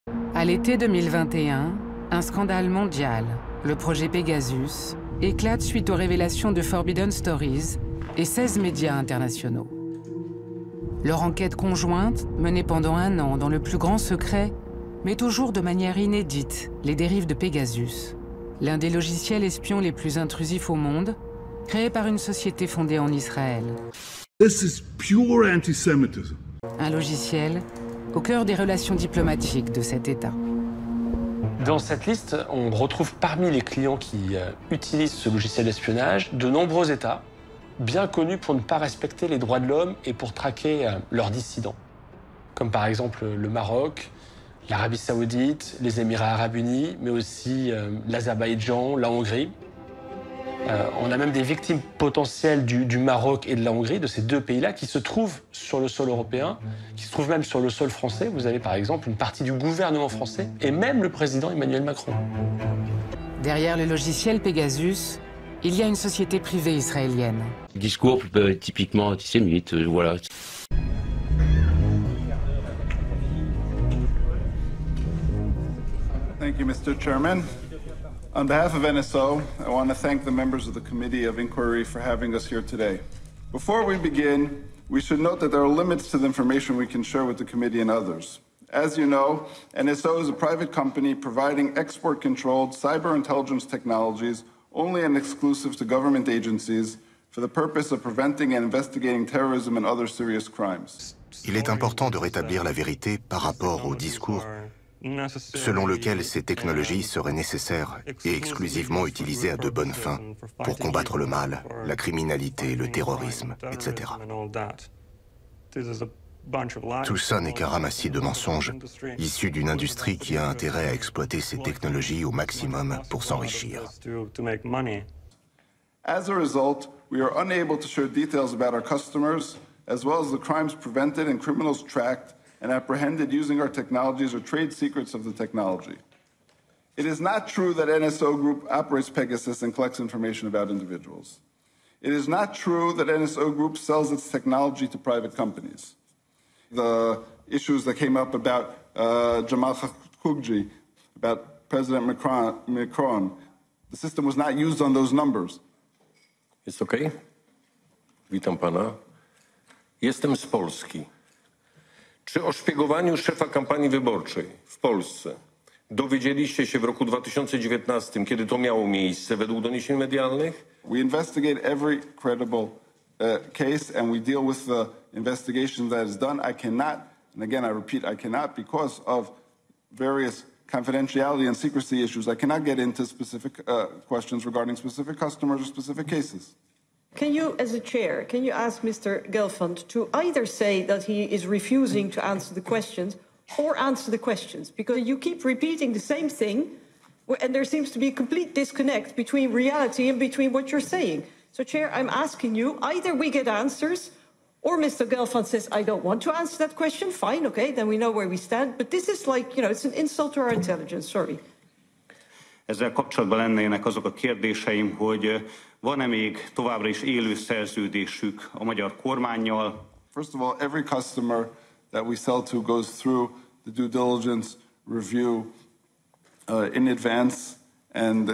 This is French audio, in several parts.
À l'été 2021, un scandale mondial, le projet Pegasus, éclate suite aux révélations de Forbidden Stories et 16 médias internationaux. Leur enquête conjointe, menée pendant 1 an dans le plus grand secret, met au jour de manière inédite les dérives de Pegasus, l'un des logiciels espions les plus intrusifs au monde, créé par une société fondée en Israël. This is pure anti-Semitism. Un logiciel au cœur des relations diplomatiques de cet État. Dans cette liste, on retrouve parmi les clients qui utilisent ce logiciel d'espionnage de nombreux États, bien connus pour ne pas respecter les droits de l'homme et pour traquer leurs dissidents. Comme par exemple le Maroc, l'Arabie Saoudite, les Émirats Arabes Unis, mais aussi l'Azerbaïdjan, la Hongrie. On a même des victimes potentielles du Maroc et de la Hongrie, de ces 2 pays-là, qui se trouvent sur le sol européen, qui se trouvent même sur le sol français. Vous avez par exemple une partie du gouvernement français et même le président Emmanuel Macron. Derrière le logiciel Pegasus, il y a une société privée israélienne. Le discours peut être typiquement antisémite, voilà. Thank you, Mr. Chairman. On behalf of NSO, I want to thank the members of the Committee of Inquiry for having us here today. Before we begin, we should note that there are limits to the information we can share with the committee and others. As you know, NSO is a private company providing export-controlled cyber intelligence technologies only and exclusive to government agencies for the purpose of preventing and investigating terrorism and other serious crimes. Il est important de rétablir la vérité par rapport au discours selon lequel ces technologies seraient nécessaires et exclusivement utilisées à de bonnes fins pour combattre le mal, la criminalité, le terrorisme, etc. Tout ça n'est qu'un ramassis de mensonges issus d'une industrie qui a intérêt à exploiter ces technologies au maximum pour s'enrichir. As a result, we are unable to share details about our customers, as well as the crimes prevented and criminals tracked and apprehended using our technologies or trade secrets of the technology. It is not true that NSO Group operates Pegasus and collects information about individuals. It is not true that NSO Group sells its technology to private companies. The issues that came up about Jamal Khashoggi, about President Macron, the system was not used on those numbers. Jest okej? Witam pana. Jestem z Polski. Czy o szpiegowaniu szefa kampanii wyborczej w Polsce dowiedzieliście się w roku 2019, kiedy to miało miejsce według doniesień medialnych? We investigate every credible case and we deal with the investigation that is done. I cannot, and again I repeat, I cannot, because of various confidentiality and secrecy issues, I cannot get into specific questions regarding specific customers or specific cases. Can you, as a chair, can you ask Mr. Gelfand to either say that he is refusing to answer the questions or answer the questions? Because you keep repeating the same thing and there seems to be a complete disconnect between reality and between what you're saying. So, Chair, I'm asking you, either we get answers or Mr. Gelfand says, I don't want to answer that question. Fine, okay, then we know where we stand. But this is like, it's an insult to our intelligence, sorry. Ezzel kapcsolatban lennének azok a kérdéseim, hogy van-e még továbbra is élő szerződésük a magyar kormánnyal? First of all, every customer that we sell to goes through the due diligence review in advance, and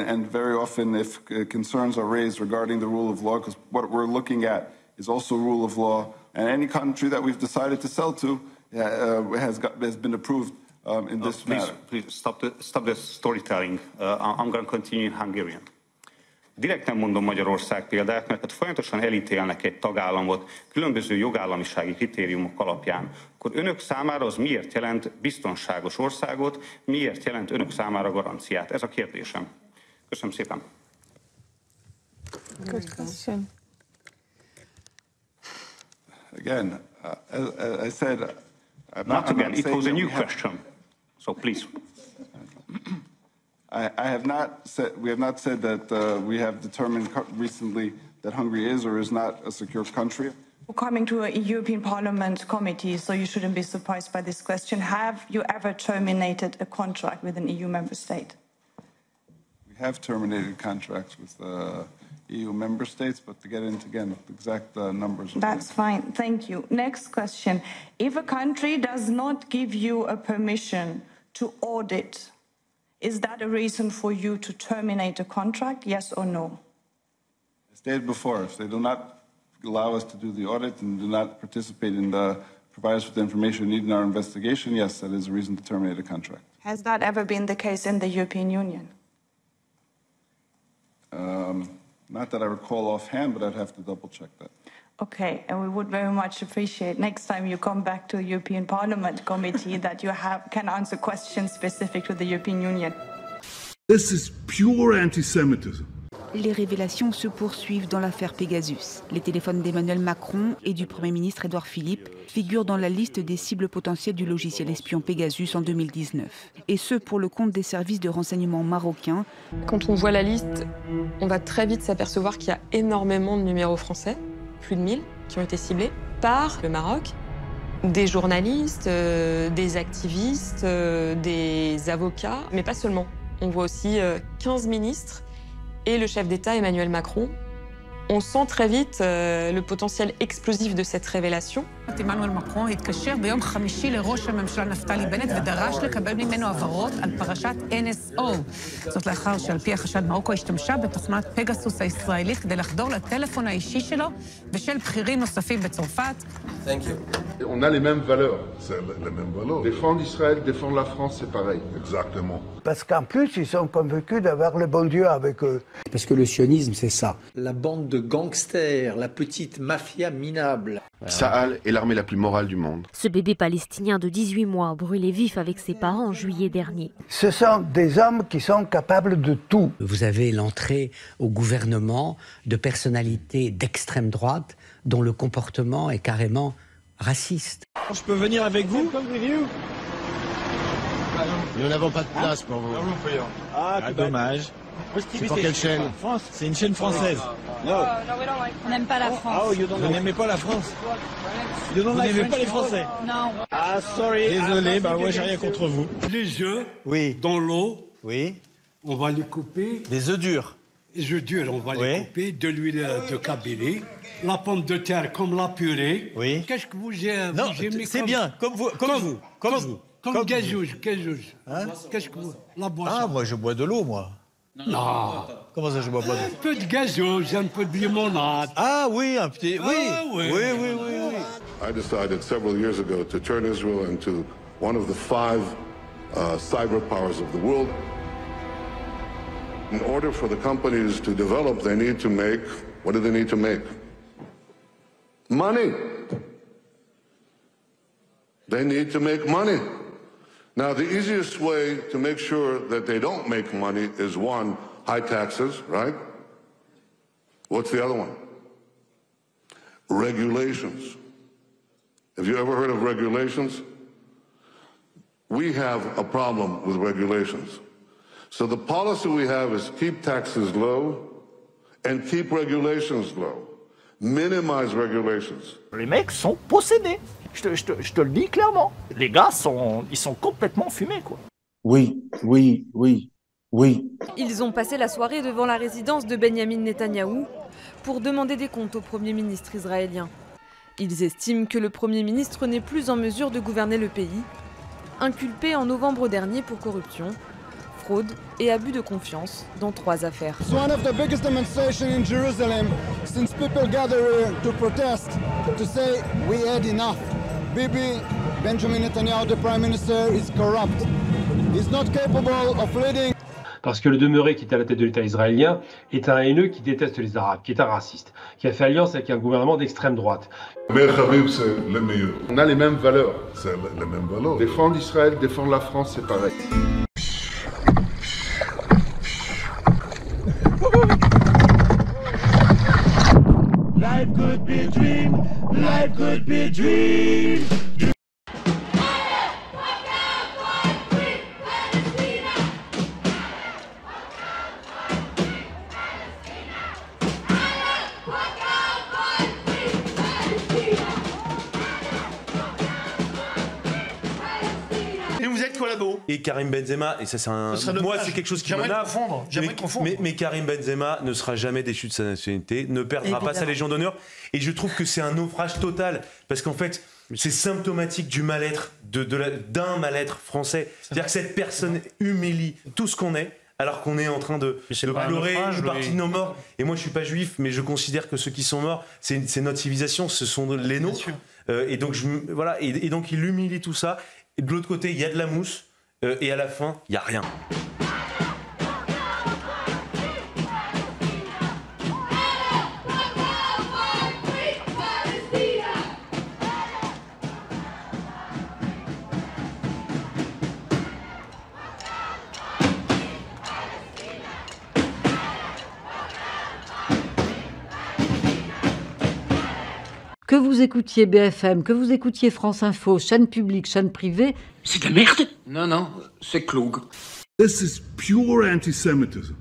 and very often if concerns are raised regarding the rule of law, because what we're looking at is also rule of law, and any country that we've decided to sell to has been approved in this matter. Please stop the storytelling. I'm going to continue in Hungarian. Direkt nem mondom Magyarország példát, mert hát folyamatosan elítélnek egy tagállamot különböző jogállamisági kritériumok alapján. Akkor önök számára az miért jelent biztonságos országot, miért jelent önök számára garanciát? Ez a kérdésem. Köszönöm szépen. Good question. Again, as I said, Not again, it was a new question. So please. I have not said, we have not said that we have determined recently that Hungary is or is not a secure country. Coming to a European Parliament committee, so you shouldn't be surprised by this question. Have you ever terminated a contract with an EU member state? We have terminated contracts with EU member states, but to get into, again, the exact numbers. That's fine, thank you. Next question. If a country does not give you a permission to audit, is that a reason for you to terminate a contract, yes or no? I stated before, if they do not allow us to do the audit and do not participate in provide us with the information needed in our investigation, yes, that is a reason to terminate a contract. Has that ever been the case in the European Union? Not that I recall offhand, but I'd have to double check that. Okay, and we would very much appreciate next time you come back to the European Parliament committee that you can answer questions specific to the European Union. This is pure anti-Semitism. Les révélations se poursuivent dans l'affaire Pegasus. Les téléphones d'Emmanuel Macron et du Premier ministre Édouard Philippe figurent dans la liste des cibles potentielles du logiciel espion Pegasus en 2019. Et ce, pour le compte des services de renseignement marocains. Quand on voit la liste, on va très vite s'apercevoir qu'il y a énormément de numéros français, plus de 1000, qui ont été ciblés par le Maroc. Des journalistes, des activistes, des avocats, mais pas seulement. On voit aussi 15 ministres et le chef d'État Emmanuel Macron. On sent très vite le potentiel explosif de cette révélation. עמנואל מקרון התקשר ביום חמישי לראש הממשלה נפתלי בנט ודרש לקבל ממנו הבהרות על פרשת NSO. זאת לאחר שעל פי החשד מרוקו השתמשה בתוכנת פגסוס הישראלית כדי לחדור לטלפון האישי שלו ושל בכירים נוספים בצרפת. On a les mêmes valeurs. C'est les mêmes valeurs. Défendre Israël, défendre la France, c'est pareil. Exactement. Parce qu'en plus, ils sont convaincus d'avoir le bon Dieu avec eux. Parce que le sionisme, c'est ça. La bande de gangsters, la petite mafia minable. Tsahal est l'armée la plus morale du monde. Ce bébé palestinien de 18 mois brûlé vif avec ses parents en juillet dernier. Ce sont des hommes qui sont capables de tout. Vous avez l'entrée au gouvernement de personnalités d'extrême droite dont le comportement est carrément raciste. Je peux venir avec vous? Nous n'avons pas de place pour vous. Ah, dommage. C'est pour quelle chaîne? C'est une chaîne française. On n'aime pas la France. Vous n'aimez pas la France? Vous n'aimez pas les Français? Non. Ah, sorry. Désolé, bah moi j'ai rien contre vous. Les œufs, oui, dans l'eau, oui, on va les couper. des œufs durs. Les œufs durs, on va les couper, de l'huile de Kabylie, la pomme de terre comme la purée. Oui. Qu'est-ce que vous aimez? Non, c'est bien, comme vous. Comme gazouge. Hein? Qu'est-ce que vous... La boisson. Ah, moi je bois de l'eau, moi. Non. Comment ça, je bois pas d'eau? Un peu de gazouge, un peu de limonade. Ah oui, un petit... Oui, oui. I decided several years ago to turn Israel into one of the 5 cyber powers of the world. In order for the companies to develop, they need to make, what do they need to make? Money. They need to make money. Now, the easiest way to make sure that they don't make money is, one, high taxes, right? What's the other one? Regulations. Have you ever heard of regulations? We have a problem with regulations. So the policy we have is keep taxes low and keep regulations low. Minimize regulations. Les mecs sont possédés. Je te le dis clairement. Les gars ils sont complètement fumés, quoi. Oui. Ils ont passé la soirée devant la résidence de Benyamin Netanyahou pour demander des comptes au Premier ministre israélien. Ils estiment que le Premier ministre n'est plus en mesure de gouverner le pays, inculpé en novembre dernier pour corruption, fraude et abus de confiance dans 3 affaires. It's one of the biggest demonstrations in Jerusalem since people gather here to protest, to say we had enough. Bibi, Benjamin Netanyahu, the Prime Minister, is corrupt. He's not capable of leading. Parce que le demeuré qui est à la tête de l'État israélien est un haineux qui déteste les Arabes, qui est un raciste, qui a fait alliance avec un gouvernement d'extrême droite. On a les mêmes valeurs. C'est les mêmes valeurs. Défendre Israël, défendre la France, c'est pareil. Life could be a dream. Life could be a dream. vous êtes collabo. Et Karim Benzema, et ça c'est moi c'est quelque chose qui m'énerve. Mais Karim Benzema ne sera jamais déchu de sa nationalité, ne perdra pas sa Légion d'honneur. Et je trouve que c'est un naufrage total, parce qu'en fait, c'est symptomatique du mal-être, d'un mal-être français. C'est-à-dire que cette personne humilie tout ce qu'on est, alors qu'on est en train de pleurer une partie de nos morts. Et moi, je suis pas juif, mais je considère que ceux qui sont morts, c'est notre civilisation, ce sont les nôtres. Et donc, voilà. Et donc, il humilie tout ça. Et de l'autre côté, il y a de la mousse. Et à la fin, il n'y a rien. Que vous écoutiez BFM, que vous écoutiez France Info, chaîne publique, chaîne privée, c'est de la merde. Non, c'est Klug. This is pure anti-Semitism.